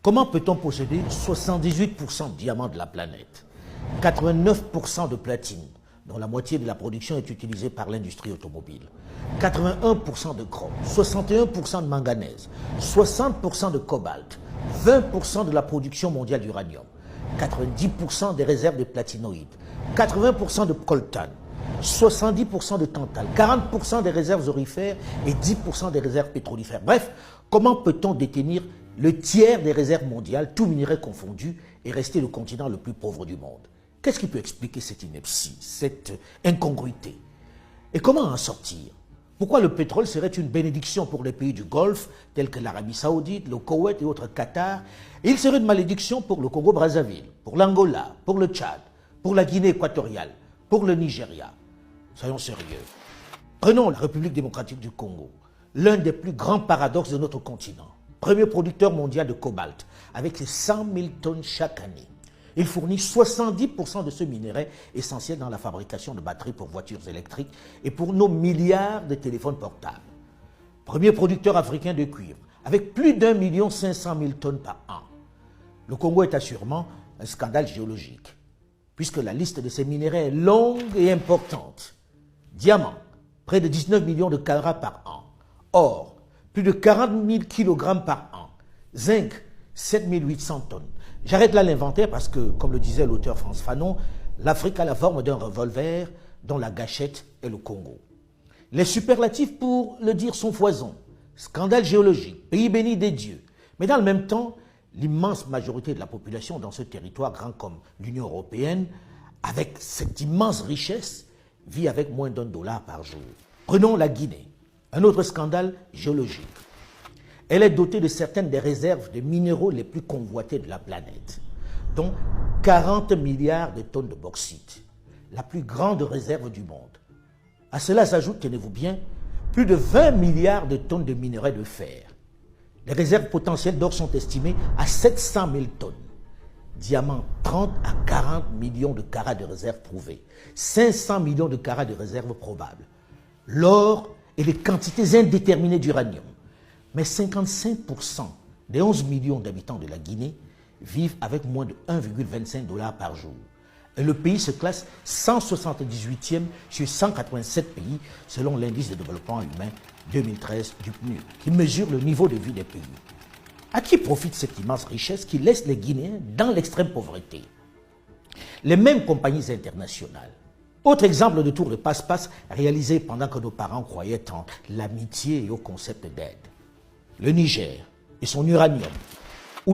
Comment peut-on posséder 78% de diamants de la planète, 89% de platine, dont la moitié de la production est utilisée par l'industrie automobile, 81% de chrome, 61% de manganèse, 60% de cobalt, 20% de la production mondiale d'uranium, 90% des réserves de platinoïdes, 80% de coltan, 70% de tantal, 40% des réserves aurifères et 10% des réserves pétrolifères. Bref, comment peut-on détenir le tiers des réserves mondiales, tout minerai confondu, et rester le continent le plus pauvre du monde? Qu'est-ce qui peut expliquer cette ineptie, cette incongruité? Et comment en sortir? Pourquoi le pétrole serait une bénédiction pour les pays du Golfe, tels que l'Arabie Saoudite, le Koweït et autres Qatar, et il serait une malédiction pour le Congo-Brazzaville, pour l'Angola, pour le Tchad, pour la Guinée équatoriale, pour le Nigeria? Soyons sérieux. Prenons la République démocratique du Congo, l'un des plus grands paradoxes de notre continent. Premier producteur mondial de cobalt, avec ses 100 000 tonnes chaque année. Il fournit 70% de ce minerai essentiel dans la fabrication de batteries pour voitures électriques et pour nos milliards de téléphones portables. Premier producteur africain de cuivre, avec plus d'1 500 000 tonnes par an. Le Congo est assurément un scandale géologique, puisque la liste de ces minéraux est longue et importante. Diamant, près de 19 millions de carats par an. Or, plus de 40 000 kg par an. Zinc, 7 800 tonnes. J'arrête là l'inventaire parce que, comme le disait l'auteur Frantz Fanon, l'Afrique a la forme d'un revolver dont la gâchette est le Congo. Les superlatifs, pour le dire, sont foison. Scandale géologique, pays béni des dieux. Mais dans le même temps, l'immense majorité de la population dans ce territoire grand comme l'Union européenne, avec cette immense richesse, vit avec moins d'$1 par jour. Prenons la Guinée, un autre scandale géologique. Elle est dotée de certaines des réserves de minéraux les plus convoités de la planète, dont 40 milliards de tonnes de bauxite, la plus grande réserve du monde. À cela s'ajoute, tenez-vous bien, plus de 20 milliards de tonnes de minerais de fer. Les réserves potentielles d'or sont estimées à 700 000 tonnes. Diamants, 30 à 40 millions de carats de réserves prouvées, 500 millions de carats de réserves probables. L'or et les quantités indéterminées d'uranium. Mais 55% des 11 millions d'habitants de la Guinée vivent avec moins de 1,25 $ par jour. Et le pays se classe 178e sur 187 pays selon l'indice de développement humain 2013 du PNUD, qui mesure le niveau de vie des pays. À qui profite cette immense richesse qui laisse les Guinéens dans l'extrême pauvreté? Les mêmes compagnies internationales. Autre exemple de tour de passe-passe réalisé pendant que nos parents croyaient en l'amitié et au concept d'aide. Le Niger et son uranium